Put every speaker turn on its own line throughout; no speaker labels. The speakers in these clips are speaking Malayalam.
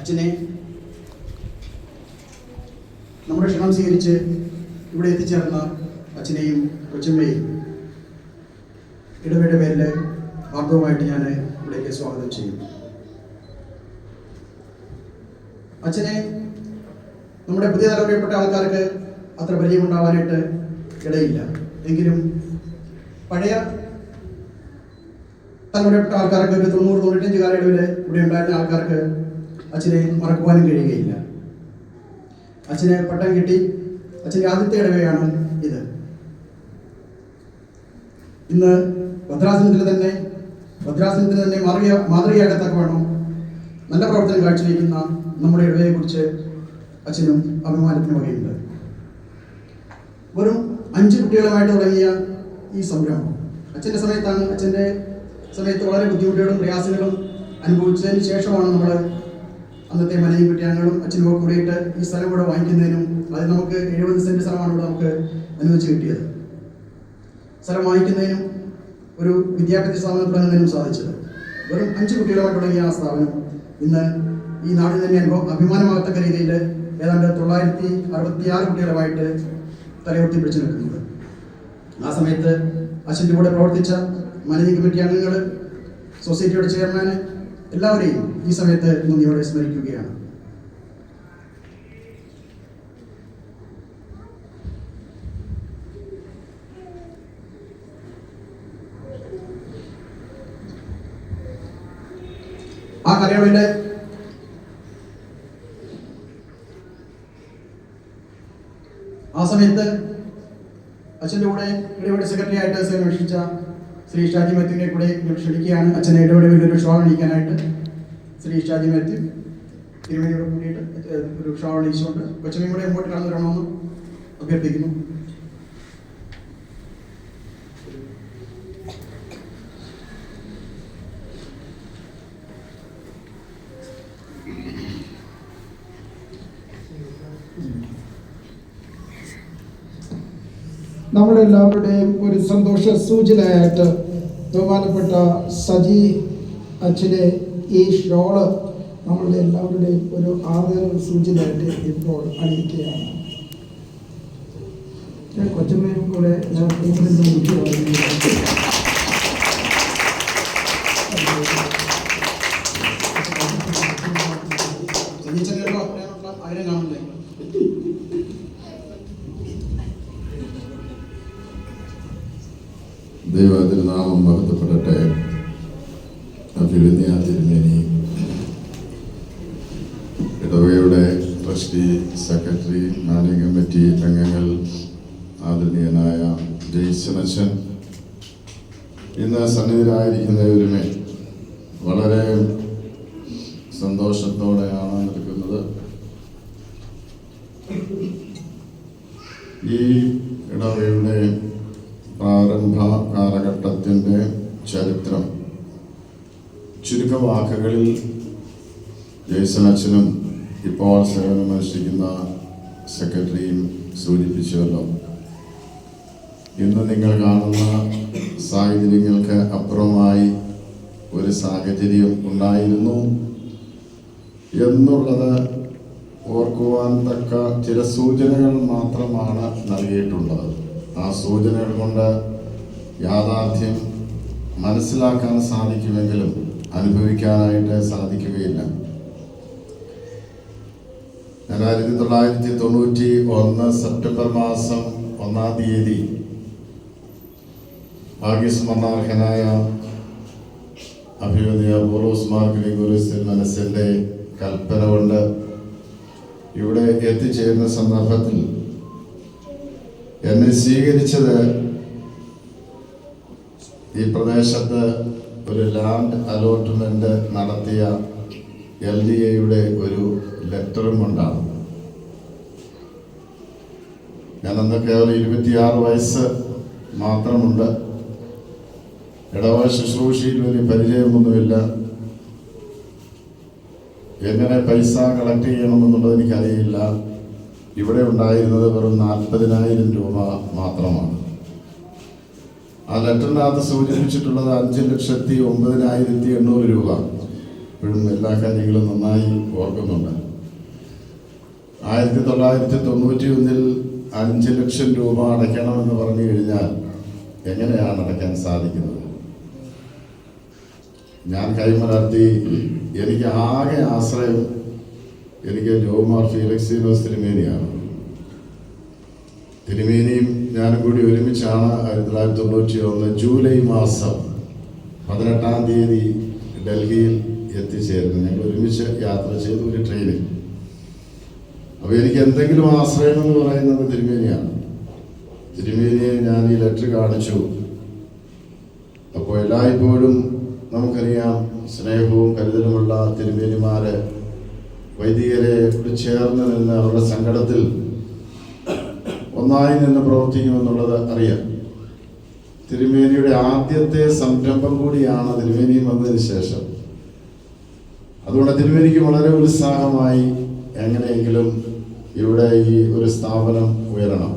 അച്ഛനെ നമ്മുടെ ക്ഷണം സ്വീകരിച്ച് ഇവിടെ എത്തിച്ചേർന്ന അച്ഛനെയും കൊച്ചമ്മയെയും ഇടവയുടെ പേരിൽ ആർദ്രവുമായിട്ട് ഞാൻ ഇവിടേക്ക് സ്വാഗതം ചെയ്യുന്നു. അച്ഛനെ നമ്മുടെ പുതിയ തലമുറയിൽപ്പെട്ട ആൾക്കാർക്ക് അത്ര പരിചയമുണ്ടാവാനായിട്ട് ഇടയില്ല. എങ്കിലും പഴയ തലമുറയിൽപ്പെട്ട ആൾക്കാർക്ക് ഒരു 90-95 കാലയളവിൽ ഇവിടെ ഉണ്ടായിരുന്ന ആൾക്കാർക്ക് അച്ഛനെ മറക്കുവാനും കഴിയുകയില്ല. അച്ഛന് പട്ടം കിട്ടി. അച്ഛൻ്റെ ആദ്യത്തെ ഇടവയാണ് ഇത്. ഇന്ന് ഭദ്രാസനത്തിന് തന്നെ മാതൃകയാകത്തക്കവണ്ണം നല്ല പ്രവർത്തനം കാഴ്ചവെക്കുന്ന നമ്മുടെ ഇടവയെക്കുറിച്ച് അച്ഛനും അഭിമാനത്തിന് വകയുണ്ട്. വെറും 5 കുട്ടികളുമായിട്ട് തുടങ്ങിയ ഈ സംരംഭം അച്ഛൻ്റെ സമയത്ത് വളരെ ബുദ്ധിമുട്ടുകളും പ്രയാസങ്ങളും അനുഭവിച്ചതിന് ശേഷമാണ് നമ്മൾ അന്നത്തെ മനയും കുട്ടിയാങ്ങളും അച്ഛനും ഒക്കെ കൂടിയിട്ട് ഈ സ്ഥലം കൂടെ വാങ്ങിക്കുന്നതിനും അത് നമുക്ക് 70 സെന്റ് സ്ഥലമാണ് ഇവിടെ നമുക്ക് അനുവദിച്ച് കിട്ടിയത്. സ്ഥലം വാങ്ങിക്കുന്നതിനും ഒരു വിദ്യാഭ്യാസ സ്ഥാപനം തുടങ്ങുന്നതിനും സാധിച്ചത്. വെറും 5 കുട്ടികളുമായി തുടങ്ങിയ ആ സ്ഥാപനം ഇന്ന് ഈ നാടിന് തന്നെ അഭിമാനമാകത്തക്ക രീതിയിൽ ഏതാണ്ട് 966 കുട്ടികളുമായിട്ട് തലയുയർത്തി പിടിച്ചു നിൽക്കുന്നത്. ആ സമയത്ത് അച്ഛൻ്റെ കൂടെ പ്രവർത്തിച്ച മാനേജിംഗ് കമ്മിറ്റി അംഗങ്ങൾ, സൊസൈറ്റിയുടെ ചെയർമാന് എല്ലാവരെയും ഈ സമയത്ത് നന്ദിയോടെ സ്മരിക്കുകയാണ്. ആ കാലയളവിലെ ആ സമയത്ത് അച്ഛൻ്റെ കൂടെ ഇടപെടൽ സെക്രട്ടറി ആയിട്ട് സേവനമനുഷ്ഠിച്ച ശ്രീ ഷാജി മാത്യുവിനെ കൂടെ ക്ഷണിക്കുകയാണ്. അച്ഛനെ ഇടപെടലിൽ ഒരു ഷോ അണിയിക്കാനായിട്ട് ശ്രീ ഷാജി മാത്യു തിരുമേനിയോട് കൂടിയിട്ട് ഒരു ഷോ അണിയിച്ചുകൊണ്ട് കൊച്ചമ്മയും കൂടെ മുമ്പോട്ട് കടന്നു വരണമെന്ന് അഭ്യർത്ഥിക്കുന്നു.
നമ്മളെല്ലാവരുടെയും ഒരു സന്തോഷ സൂചനയായിട്ട് ബഹുമാനപ്പെട്ട സജി അച്ഛനെ ഈ ഷോള് നമ്മളുടെ എല്ലാവരുടെയും ഒരു ആദരവ് സൂചനയായിട്ട് ഇപ്പോൾ അണിയിക്കുകയാണ്. കൊച്ചമ്മയും കൂടെ
ദൈവതിരുനാമം മഹത്വപ്പെടട്ടെ. അഭിവന്യ തിരുമേനി, ഇടവകയുടെ ട്രസ്റ്റി, സെക്രട്ടറി, മാനേജിംഗ് കമ്മിറ്റി അംഗങ്ങൾ, ആദരണീയനായ ജയ്സനച്ഛൻ, ഇന്ന് സന്നിധിയിലായിരിക്കുന്നവരുമേ വളരെ സന്തോഷത്തോടെയാണ് നിൽക്കുന്നത്. ഈ ഇടവകയുടെ പ്രാരംഭ കാലഘട്ടത്തിൻ്റെ ചരിത്രം ചുരുക്കവാക്കുകളിൽ ജയ്സനച്ഛനും ഇപ്പോൾ സേവനമനുഷ്ഠിക്കുന്ന സെക്രട്ടറിയും സൂചിപ്പിച്ചുവല്ലോ. ഇന്ന് നിങ്ങൾ കാണുന്ന സാഹചര്യങ്ങൾക്ക് അപ്പുറമായി ഒരു സാഹചര്യം ഉണ്ടായിരുന്നു എന്നുള്ളത് ഓർക്കുവാൻ തക്ക ചില സൂചനകൾ മാത്രമാണ് നൽകിയിട്ടുള്ളത്. ആ സൂചനകൾ കൊണ്ട് യാഥാർത്ഥ്യം മനസ്സിലാക്കാൻ സാധിക്കുമെങ്കിലും അനുഭവിക്കാനായിട്ട് സാധിക്കുകയില്ല. 1991 സെപ്റ്റംബർ മാസം 1-ാം തീയതി ഭാഗ്യസ്മരണാർഹനായ അഭിവന്യ പൗലോസ് മാർ ഗ്രിഗോറിയോസ് തിരുമനസിന്റെ കൽപ്പന കൊണ്ട് ഇവിടെ എത്തിച്ചേരുന്ന സന്ദർഭത്തിൽ എന്നെ സ്വീകരിച്ചത് ഈ പ്രദേശത്ത് ഒരു ലാൻഡ് അലോട്ട്മെന്റ് നടത്തിയ LDAയുടെ ഒരു ലെറ്ററും കൊണ്ടാണ്. ഞാനന്ന് കേവലം 26 വയസ്സ് മാത്രമുണ്ട്. ഇടവക ശുശ്രൂഷയിൽ വലിയ പരിചയമൊന്നുമില്ല. എങ്ങനെ പൈസ കളക്ട് ചെയ്യണമെന്നുള്ളത് എനിക്കറിയില്ല. ഇവിടെ ഉണ്ടായിരുന്നത് വെറും 40,000 രൂപ മാത്രമാണ്. ആ ലെറ്ററിനകത്ത് സൂചിപ്പിച്ചിട്ടുള്ളത് 5,09,800 രൂപ. ഇപ്പോഴും എല്ലാ കാര്യങ്ങളും നന്നായി ഓർക്കുന്നുണ്ട്. 1991 5 ലക്ഷം രൂപ അടയ്ക്കണമെന്ന് പറഞ്ഞു കഴിഞ്ഞാൽ എങ്ങനെയാണ് അടയ്ക്കാൻ സാധിക്കുന്നത്? ഞാൻ കൈമലർത്തി എനിക്ക് ആകെ ആശ്രയം എനിക്ക് ജോമാർ ഫീലിക്സിനോസ് തിരുമേനിയാണ്. തിരുമേനിയും ഞാനും കൂടി ഒരുമിച്ചാണ് 1991 ജൂലൈ മാസം 18-ാം തീയതി ഡൽഹിയിൽ എത്തിച്ചേരുന്നത്. ഞങ്ങൾ ഒരുമിച്ച് യാത്ര ചെയ്തു ഒരു ട്രെയിനിൽ. അപ്പോൾ എനിക്ക് എന്തെങ്കിലും ആശ്രയം എന്ന് പറയുന്നത് തിരുമേനിയാണ്. തിരുമേനിയെ ഞാൻ ഈ ലെറ്റർ കാണിച്ചു. അപ്പോൾ എല്ലായ്പ്പോഴും നമുക്കറിയാം സ്നേഹവും കരുതലുമുള്ള തിരുമേനിമാര് വൈദികരെ ചേർന്ന് നിന്ന് അവരുടെ സങ്കടത്തിൽ ഒന്നായി നിന്ന് പ്രവർത്തിക്കുമെന്നുള്ളത് അറിയാം. തിരുമേനിയുടെ ആദ്യത്തെ സംരംഭം കൂടിയാണ് തിരുമേനിയും വന്നതിന് ശേഷം. അതുകൊണ്ട് തിരുമേനിക്ക് വളരെ ഉത്സാഹമായി എങ്ങനെയെങ്കിലും ഇവിടെ ഈ ഒരു സ്ഥാപനം ഉയരണം.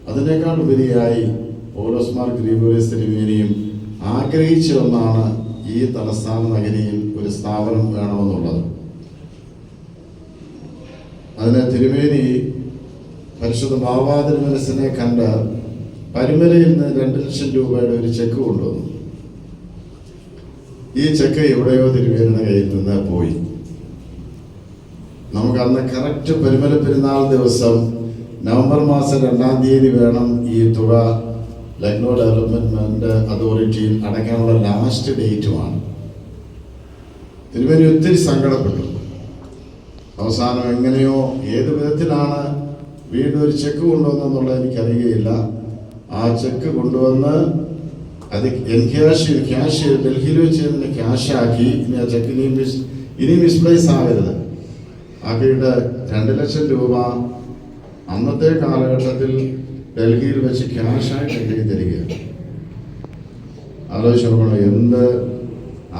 അതിനേക്കാൾ ഉപരിയായി പൗലോസ് മാർ ഗ്രിഗോറിയോസ് തിരുമേനിയും ആഗ്രഹിച്ച ഒന്നാണ് ഈ തലസ്ഥാന നഗരിയിൽ ഒരു സ്ഥാപനം വേണമെന്നുള്ളത്. അതിന് തിരുമേനി പരിശുദ്ധ ബാബാ തിരുമനസിനെ കണ്ട് പരുമലയിൽ നിന്ന് 2 ലക്ഷം രൂപയുടെ ഒരു ചെക്ക് കൊണ്ടുവന്നു. ഈ ചെക്ക് എവിടെയോ തിരുമേനിയുടെ കയ്യിൽ നിന്ന് പോയി. നമുക്ക് അന്ന് കറക്റ്റ് പരുമല പെരുന്നാൾ ദിവസം നവംബർ മാസം 2-ാം തീയതി വേണം ഈ തുക ലക്നോ ഡെവലപ്മെന്റ് അതോറിറ്റിയിൽ അടയ്ക്കാനുള്ള ലാസ്റ്റ് ഡേറ്റുമാണ്. തിരുമേനി ഒത്തിരി സങ്കടപ്പെട്ടു. അവസാനം എങ്ങനെയോ ഏത് വിധത്തിലാണ് വീണ്ടും ഒരു ചെക്ക് കൊണ്ടുവന്നെന്നുള്ളത് എനിക്കറിയുകയില്ല. ആ ചെക്ക് കൊണ്ടുവന്ന് അത് ക്യാഷ് ഡൽഹിയിൽ വെച്ച് ഇതിനെ ക്യാഷാക്കി. ഇനി ആ ചെക്ക് ഇനി മിസ്പ്ലേസ് ആകരുത് ആക്കിയിട്ട് 2 ലക്ഷം രൂപ അന്നത്തെ കാലഘട്ടത്തിൽ ഡൽഹിയിൽ വെച്ച് ക്യാഷായിട്ട് എഴുതി തരികയാണ്. ആലോചിച്ച് നോക്കണം. എന്ത്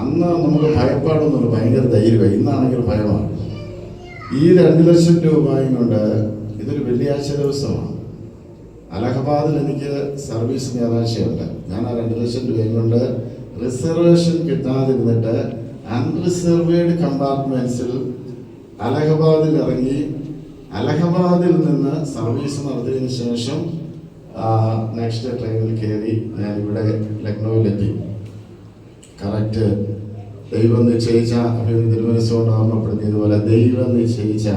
അന്ന് നമുക്ക് ഭയപ്പാടൊന്നുമില്ല, ഭയങ്കര ധൈര്യമായി. ഇന്നാണെങ്കിൽ ഭയമാണ്. ഈ 2 ലക്ഷം രൂപയും കൊണ്ട് ഇതൊരു വെള്ളിയാഴ്ച ദിവസമാണ്. അലഹബാദിൽ എനിക്ക് സർവീസ് ഞായറാഴ്ചയുണ്ട്. ഞാൻ ആ 2 ലക്ഷം രൂപയും കൊണ്ട് റിസർവേഷൻ കിട്ടാതിരുന്നിട്ട് അൺറിസർവേഡ് കമ്പാർട്ട്മെന്റ്സിൽ അലഹബാദിൽ ഇറങ്ങി അലഹബാദിൽ നിന്ന് സർവീസ് നടത്തിയതിനു ശേഷം നെക്സ്റ്റ് ട്രെയിനിൽ കയറി ഞാൻ ഇവിടെ ലക്നൌവിലെത്തി. കറക്റ്റ് ദൈവം നിശ്ചയിച്ച തിരുമനസ്സുകൊണ്ട് ഓർമ്മപ്പെടുത്തിയതുപോലെ ദൈവം നിശ്ചയിച്ച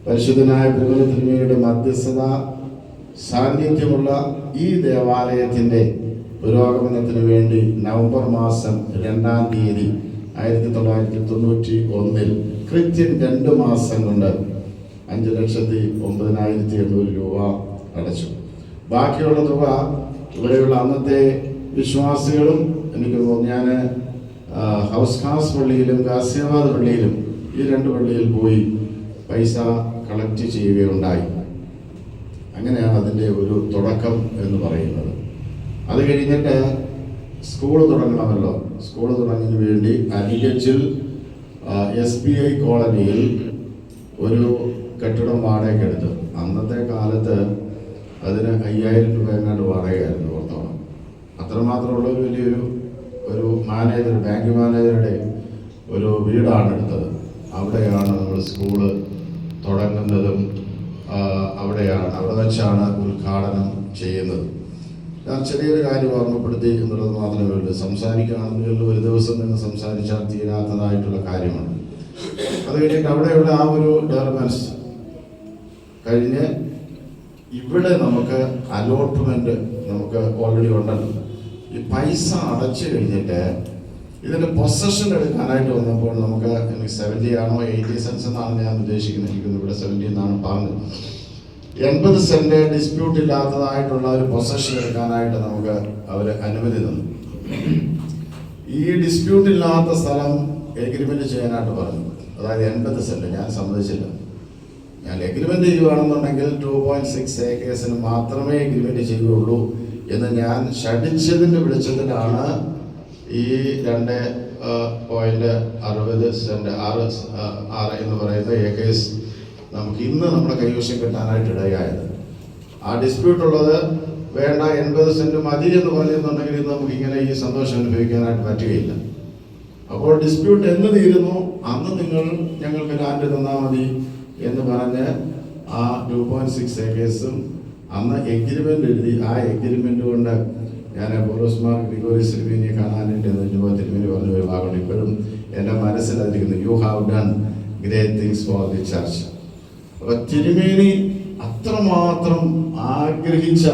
പരിശുദ്ധനായ തിരുമല തിരുമേനിയുടെ മധ്യസ്ഥത സാന്നിധ്യമുള്ള ഈ ദേവാലയത്തിൻ്റെ പുരോഗമനത്തിന് വേണ്ടി നവംബർ മാസം 2-ാം തീയതി 1991 കൃത്യം 2 മാസം കൊണ്ട് 5,09,800 രൂപ അടച്ചു. ബാക്കിയുള്ള തുക ഇവിടെയുള്ള അന്നത്തെ വിശ്വാസികളും എനിക്ക് തോന്നുന്നു ഞാൻ ഹൗസ് ഖാസ് പള്ളിയിലും ഗാസിയാബാദ് പള്ളിയിലും ഈ 2 പള്ളിയിൽ പോയി പൈസ കളക്ട് ചെയ്യുകയുണ്ടായി. അങ്ങനെയാണ് അതിൻ്റെ ഒരു തുടക്കം എന്ന് പറയുന്നത്. അത് കഴിഞ്ഞിട്ട് സ്കൂൾ തുടങ്ങണമല്ലോ. സ്കൂൾ തുടങ്ങുന്നതിന് വേണ്ടി അരികച്ചിൽ SBI കോളനിയിൽ ഒരു കെട്ടിടം വാടകയ്ക്കെടുത്തു. അന്നത്തെ കാലത്ത് അതിന് 5,000 രൂപ എങ്ങാണ്ട് വാടകയായിരുന്നു പുറത്തോളം. അത്രമാത്രമുള്ള ഒരു വലിയൊരു മാനേജർ, ബാങ്ക് മാനേജറുടെ ഒരു വീടാണ് എടുത്തത്. അവിടെയാണ് നമ്മൾ സ്കൂള് തുടങ്ങുന്നതും അവിടെ വെച്ചാണ് ഉദ്ഘാടനം ചെയ്യുന്നത്. ഞാൻ ചെറിയൊരു കാര്യം ഓർമ്മപ്പെടുത്തി എന്നുള്ളത് മാത്രമേ ഉള്ളൂ. സംസാരിക്കുകയാണെങ്കിൽ ഒരു ദിവസം നിന്ന് സംസാരിച്ചാൽ തീരാത്തതായിട്ടുള്ള കാര്യമാണ്. അത് കഴിഞ്ഞിട്ട് അവിടെയുള്ള ആ ഒരു ഡെവലപ്മെൻറ്റ്സ് കഴിഞ്ഞ് ഇവിടെ നമുക്ക് അലോട്ട്മെന്റ് നമുക്ക് ഓൾറെഡി ഉണ്ടല്ലോ. ഈ പൈസ അടച്ചു കഴിഞ്ഞിട്ട് ഇതിന്റെ പൊസഷൻ എടുക്കാനായിട്ട് വന്നപ്പോൾ നമുക്ക് 70 ആണോ 80 സെൻസ് എന്നാണ് ഞാൻ ഉദ്ദേശിക്കുന്നത്. എനിക്കൊന്ന് ഇവിടെ 70 എന്നാണ് പറഞ്ഞത്. 80 സെന്റ് ഡിസ്പ്യൂട്ട് ഇല്ലാത്തതായിട്ടുള്ള ഒരു പൊസഷൻ എടുക്കാനായിട്ട് നമുക്ക് അവർ അനുമതി തന്നു. ഈ ഡിസ്പ്യൂട്ട് ഇല്ലാത്ത സ്ഥലം എഗ്രിമെന്റ് ചെയ്യാനായിട്ട് പറഞ്ഞു. അതായത് 80 സെന്റ്. ഞാൻ സമ്മതിച്ചില്ല. ഞാൻ എഗ്രിമെന്റ് ചെയ്യുകയാണെന്നുണ്ടെങ്കിൽ 2.6 ഏക്കേഴ്സിന് മാത്രമേ എഗ്രിമെന്റ് ചെയ്യുകയുള്ളൂ എന്ന് ഞാൻ ശഠിച്ചതിൻ്റെ വെളിച്ചത്തിലാണ് ഈ 2.60 സെന്റ് 6 എന്ന് പറയുന്ന ഏക്കേഴ്സ് നമുക്ക് ഇന്ന് നമ്മുടെ കൈവശം കിട്ടാനായിട്ട് ഇടയായത്. ആ ഡിസ്പ്യൂട്ട് ഉള്ളത് വേണ്ട 80 സെന്റ് മതി എന്ന് പറയുന്നുണ്ടെങ്കിൽ ഇന്ന് നമുക്ക് ഇങ്ങനെ ഈ സന്തോഷം അനുഭവിക്കാനായിട്ട് പറ്റുകയില്ല. അപ്പോൾ ഡിസ്പ്യൂട്ട് എന്ന് തീരുന്നു അന്ന് നിങ്ങൾ ഞങ്ങൾക്ക് ലാൻഡ് തന്നാൽ മതി എന്ന് പറഞ്ഞ് ആ 2.6 ഏക്കേഴ്സും അന്ന് എഗ്രിമെൻ്റ് എഴുതി. ആ എഗ്രിമെൻ്റ് കൊണ്ട് ഞാൻ പൗലോസ് മാർ ഗ്രിഗോറിയോസ് തിരുമേനിയെ കാണാനായിട്ട് തിരുമേനി പറഞ്ഞ ഒരു ഭാഗമുണ്ട്. ഇപ്പോഴും എൻ്റെ മനസ്സിലായിരിക്കുന്നു, you have done great things for the church. അപ്പോൾ തിരുമേനി അത്രമാത്രം ആഗ്രഹിച്ച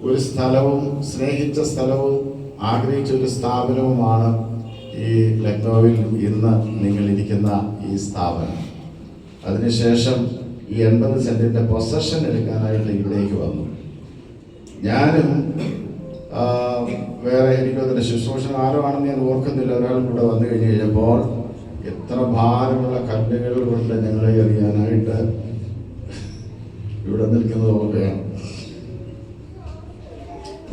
ഒരു സ്ഥലവും സ്നേഹിച്ച സ്ഥലവും ആഗ്രഹിച്ച ഒരു സ്ഥാപനവുമാണ് ഈ ലക്നൗവിൽ ഇന്ന് നിങ്ങളിരിക്കുന്ന ഈ സ്ഥാപനം. അതിനുശേഷം ഈ 80 സെൻറ്റിൻ്റെ പൊസഷൻ എടുക്കാനായിട്ട് ഇവിടേക്ക് വന്നു. ഞാനും വേറെ എനിക്ക് അതിൻ്റെ ശുശ്രൂഷ ആരോ ആണെന്ന് ഞാൻ ഓർക്കുന്നില്ല, ഒരാൾ കൂടെ വന്നു കഴിഞ്ഞ് കഴിഞ്ഞപ്പോൾ എത്ര ഭാരമുള്ള കല്ലുകൾ കൊണ്ട് ഞങ്ങളെ എറിയാനായിട്ട് ഇവിടെ നിൽക്കുന്നത് ഓർക്കുകയാണ്.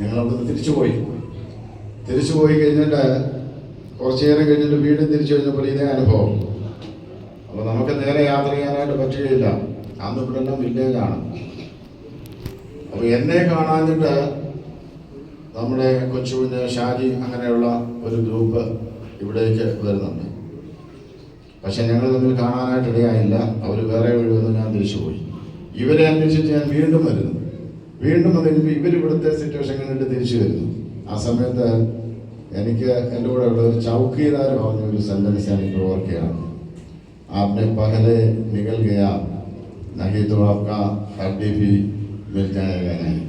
ഞങ്ങളവിടെ തിരിച്ചു പോയി കഴിഞ്ഞിട്ട് കുറച്ചു നേരം കഴിഞ്ഞിട്ട് വീണ്ടും തിരിച്ചു കഴിഞ്ഞപ്പോൾ ഇതേ അനുഭവം. അപ്പോൾ നമുക്ക് നേരെ യാത്ര ചെയ്യാനായിട്ട് പറ്റുകയില്ല. അന്ന് ഇവിടെ എല്ലാം വില്ലേജാണ്. അപ്പോൾ എന്നെ കാണാഞ്ഞിട്ട് നമ്മുടെ കൊച്ചുവിന് ഷാജി അങ്ങനെയുള്ള ഒരു ഗ്രൂപ്പ് ഇവിടേക്ക് വരുന്നുണ്ട്. പക്ഷെ ഞങ്ങൾ തമ്മിൽ കാണാനായിട്ട് ഇടയായില്ല. അവർ വേറെ വഴി വന്ന് ഞാൻ തിരിച്ചു പോയി. ഇവരെ അന്വേഷിച്ച് ഞാൻ വീണ്ടും വരുന്നു. വീണ്ടും വന്നിരുമ്പോൾ ഇവരിവിടുത്തെ സിറ്റുവേഷൻ കണ്ടിട്ട് തിരിച്ചു വരുന്നു. ആ സമയത്ത് എനിക്ക് എൻ്റെ കൂടെ ഉള്ള ഒരു ചൗക്കീദാർ പറഞ്ഞ ഒരു സെൻറ്റൻസ് ഞാൻ ഇപ്പോൾ ഓർക്കുകയാണ്. आपने पहले निकल गया नहीं तो आपका हड्डी भी मिल जाएगा नहीं.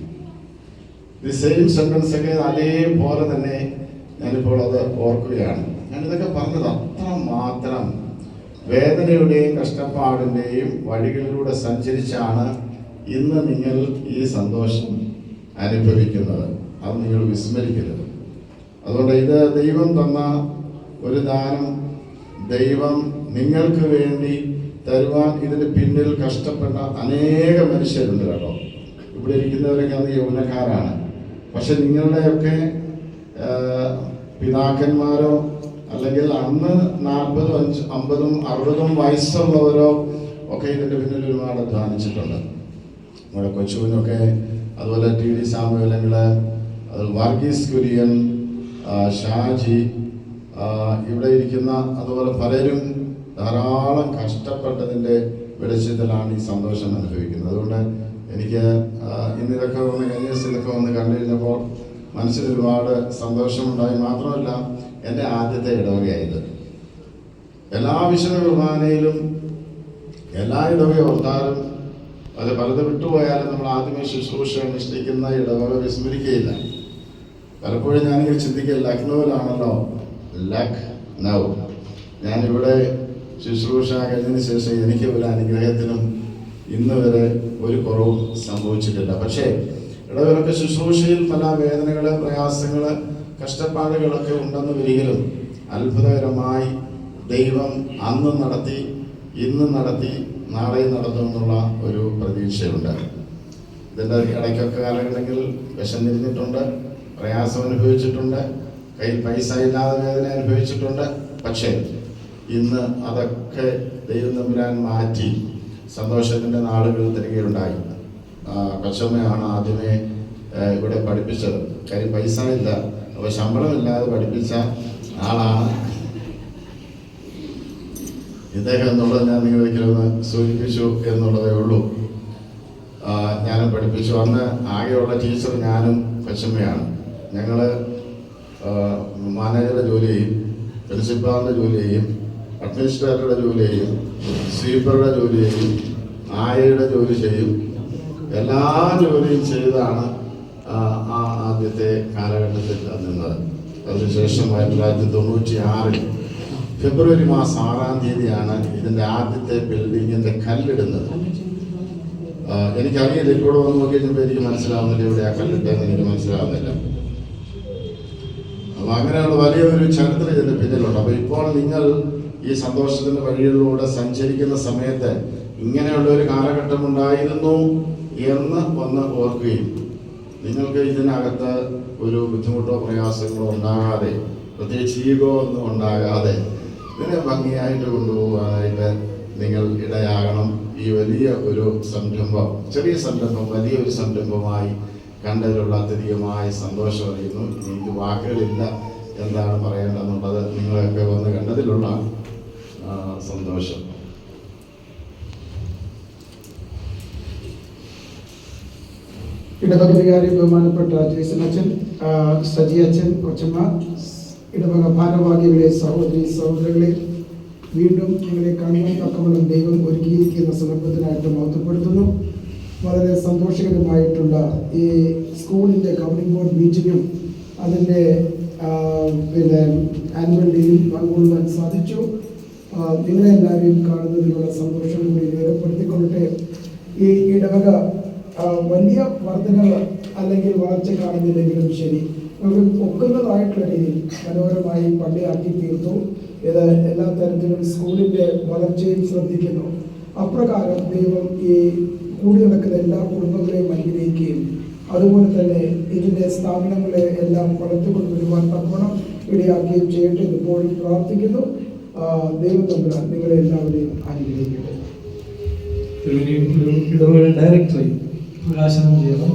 ദി സെയിം സെൻറ്റൻസ് ഒക്കെ അതേപോലെ തന്നെ ഞാനിപ്പോൾ അത് ഓർക്കുകയാണ്. ഞാനിതൊക്കെ പറഞ്ഞത് അത്രമാത്രം വേദനയുടെയും കഷ്ടപ്പാടിൻ്റെയും വഴികളിലൂടെ സഞ്ചരിച്ചാണ് ഇന്ന് നിങ്ങൾ ഈ സന്തോഷം അനുഭവിക്കുന്നത്. അത് നിങ്ങൾ വിസ്മരിക്കരുത്. അതുകൊണ്ട് ഇത് ദൈവം തന്ന ഒരു ദാനം, ദൈവം നിങ്ങൾക്ക് വേണ്ടി തരുവാൻ ഇതിന് പിന്നിൽ കഷ്ടപ്പെട്ട അനേക മനുഷ്യരുണ്ട് കേട്ടോ. ഇവിടെ ഇരിക്കുന്നവരൊക്കെ അത് യൗവനക്കാരാണ്. പക്ഷെ നിങ്ങളുടെയൊക്കെ പിതാക്കന്മാരോ അല്ലെങ്കിൽ അന്ന് 40, 50, 60 വയസ്സുള്ളവരോ ഒക്കെ ഇതിൻ്റെ പിന്നിൽ ഒരുപാട് അധ്വാനിച്ചിട്ടുണ്ട്. നമ്മുടെ കൊച്ചുവിനൊക്കെ അതുപോലെ TD സാമുവേൽ, അത് വർഗീസ് കുര്യൻ, ഷാജി, ഇവിടെ ഇരിക്കുന്ന അതുപോലെ പലരും ധാരാളം കഷ്ടപ്പെട്ടതിൻ്റെ വെളിച്ചത്തിലാണ് ഈ സന്തോഷം അനുഭവിക്കുന്നത്. അതുകൊണ്ട് എനിക്ക് ഇന്നിതൊക്കെ വന്ന് ഇതൊക്കെ വന്ന് കണ്ടു കഴിഞ്ഞപ്പോൾ മനസ്സിൽ ഒരുപാട് സന്തോഷമുണ്ടായി. മാത്രമല്ല എൻ്റെ ആദ്യത്തെ ഇടവകയായത്. എല്ലാ വിശുദ്ധ കുർബാനയിലും എല്ലാ ഇടവക ഓർത്താലും അത് പലത് വിട്ടുപോയാലും നമ്മൾ ആദ്യമേ ശുശ്രൂഷ അനുഷ്ഠിക്കുന്ന ഇടവക വിസ്മരിക്കുകയില്ല. പലപ്പോഴും ഞാനിങ്ങനെ ചിന്തിക്കുക, ലക്നൗവിലാണല്ലോ, ലക്നൗ, ഞാനിവിടെ ശുശ്രൂഷ കഴിഞ്ഞതിന് ശേഷം എനിക്ക് ഒരു അനുഗ്രഹത്തിനും ഇന്ന് വരെ ഒരു കുറവും സംഭവിച്ചിട്ടില്ല. പക്ഷേ ഇടവരൊക്കെ ശുശ്രൂഷയിൽ പല വേദനകൾ, പ്രയാസങ്ങൾ, കഷ്ടപ്പാടുകളൊക്കെ ഉണ്ടെന്ന് വരികിലും അത്ഭുതകരമായി ദൈവം അന്ന് നടത്തി, ഇന്ന് നടത്തി, നാളെ നടത്തുമെന്നുള്ള ഒരു പ്രതീക്ഷയുണ്ട്. ഇതിൻ്റെ ഇടയ്ക്കൊക്കെ കാലഘട്ടങ്ങളിൽ വിശന്നിരുന്നിട്ടുണ്ട്, പ്രയാസം അനുഭവിച്ചിട്ടുണ്ട്, കയ്യിൽ പൈസ ഇല്ലാതെ വേദന അനുഭവിച്ചിട്ടുണ്ട്. പക്ഷേ ഇന്ന് അതൊക്കെ ദൈവം തമ്പുരാൻ മാറ്റി സന്തോഷത്തിൻ്റെ നാളുകൾ തരികയുണ്ടായി. കൊച്ചമ്മയാണ് ആദ്യമേ ഇവിടെ പഠിപ്പിച്ചത്. കാര്യം പൈസ ഇല്ല, അപ്പോൾ ശമ്പളമില്ലാതെ പഠിപ്പിച്ച ആളാണ് ഇദ്ദേഹം എന്നുള്ളത് ഞാൻ നിങ്ങളൊരിക്കലൊന്ന് സൂചിപ്പിച്ചു എന്നുള്ളതേ ഉള്ളൂ. ഞാനും പഠിപ്പിച്ചു. അന്ന് ആകെയുള്ള ടീച്ചർ ഞാനും കൊച്ചമ്മയാണ്. ഞങ്ങൾ മാനേജറുടെ ജോലി ചെയ്യും, പ്രിൻസിപ്പാളിൻ്റെ ജോലി ചെയ്യും, അഡ്മിനിസ്ട്രേറ്ററുടെ ജോലി ചെയ്യും, സ്വീപ്പറുടെ ജോലി ചെയ്യും, ആയയുടെ ജോലി ചെയ്യും. എല്ലാ ജോലിയും ചെയ്താണ് ആ ആദ്യത്തെ കാലഘട്ടത്തിൽ നിന്നത്. അതിനുശേഷം 1996 ഫെബ്രുവരി മാസം 6-ാം തീയതിയാണ് ഇതിൻ്റെ ആദ്യത്തെ ബിൽഡിങ്ങിൻ്റെ കല്ലിടുന്നത്. എനിക്കറിയില്ല, ഇപ്പോൾ വന്ന് നോക്കി കഴിഞ്ഞപ്പോൾ എനിക്ക് മനസ്സിലാവുന്നില്ല ഇവിടെ ആ കല്ലിട്ടതെന്ന് എനിക്ക് മനസ്സിലാവുന്നില്ല. അപ്പോൾ അങ്ങനെയുള്ള വലിയൊരു ചരിത്രം ഇതിൻ്റെ പിന്നിലുണ്ട്. അപ്പോൾ ഇപ്പോൾ നിങ്ങൾ ഈ സന്തോഷത്തിൻ്റെ വഴികളിലൂടെ സഞ്ചരിക്കുന്ന സമയത്ത് ഇങ്ങനെയുള്ള ഒരു കാലഘട്ടം ഉണ്ടായിരുന്നു എന്ന് വന്ന് ഓർക്കുകയും നിങ്ങൾക്ക് ഇതിനകത്ത് ഒരു ബുദ്ധിമുട്ടോ പ്രയാസങ്ങളോ ഉണ്ടാകാതെ, പ്രത്യേകിച്ച് ഈഗോ ഒന്നും ഉണ്ടാകാതെ ഇതിനെ ഭംഗിയായിട്ട് കൊണ്ടുപോകാനായിട്ട് നിങ്ങൾ ഇടയാകണം. ഈ വലിയ ഒരു സംരംഭം, ചെറിയ സംരംഭം വലിയൊരു സംരംഭമായി കണ്ടതിലുള്ള അത്യധികമായ സന്തോഷം അറിയുന്നു. എനിക്ക് വാക്കുകളില്ല എന്താണ് പറയേണ്ടതെന്നുള്ളത് നിങ്ങളൊക്കെ വന്ന് കണ്ടതിലുള്ള സന്തോഷം.
ഇടവക വികാരി ബഹുമാനപ്പെട്ട ജേസൺ അച്ഛൻ, സജി അച്ഛൻ, കൊച്ചമ്മ, ഇടവക ഭാരവാഹികളെ, സഹോദരി സഹോദരങ്ങളെ, വീണ്ടും നിങ്ങളെ കാണുവാൻ തക്കവണ്ണം ദൈവം ഒരുക്കിയിരിക്കുന്ന സന്ദർഭത്തിനായിട്ട് മഹത്വപ്പെടുത്തുന്നു. വളരെ സന്തോഷകരമായിട്ടുള്ള ഈ സ്കൂളിൻ്റെ ഗവർണിംഗ് ബോർഡ് മീറ്റിങ്ങും അതിൻ്റെ ആനുവൽ ഡേയിൽ പങ്കുകൊള്ളുവാൻ സാധിച്ചു. നിങ്ങളെല്ലാവരെയും കാണുന്നതിനുള്ള സന്തോഷം കൂടി രേഖപ്പെടുത്തിക്കൊള്ളട്ടെ. ഈ ഇടവക വലിയ വർധനവ് അല്ലെങ്കിൽ വളർച്ച കാണുന്നില്ലെങ്കിലും ശരി, നമുക്ക് ഒക്കുന്നതായിട്ടുള്ള രീതിയിൽ മനോഹരമായി പള്ളിയാക്കി തീർത്തു. ഇത് എല്ലാ തരത്തിലും സ്കൂളിൻ്റെ വളർച്ചയും ശ്രദ്ധിക്കുന്നു. അപ്രകാരം ദൈവം ഈ കൂടി നടക്കുന്ന എല്ലാ കുടുംബങ്ങളെയും അനുഗ്രഹിക്കുകയും അതുപോലെ തന്നെ ഇതിൻ്റെ സ്ഥാപനങ്ങളെ എല്ലാം വളർത്തിക്കൊണ്ടുവരുവാൻ തക്കവണ്ണം ഇടയാക്കുകയും ചെയ്യട്ടെ ഇപ്പോഴും പ്രാർത്ഥിക്കുന്നു. ദൈവം തമ്പുരാൻ നിങ്ങളെ എല്ലാവരെയും അനുഗ്രഹിക്കട്ടെ.
ഇടവക ഡയറക്ടറെ പ്രകാശനം ചെയ്യണം.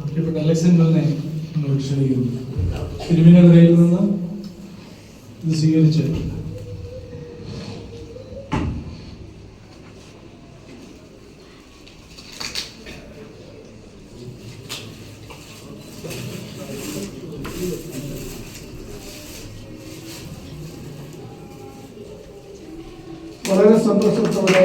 പ്രിയപ്പെട്ട അലക്സാണ്ടറിനെ നമ്മൾ ക്ഷണിക്കുന്നു. തിരുമേനിയുടെ കയ്യിൽ നിന്ന് ഇത് സ്വീകരിച്ച്
വളരെ സന്തോഷത്തോടെ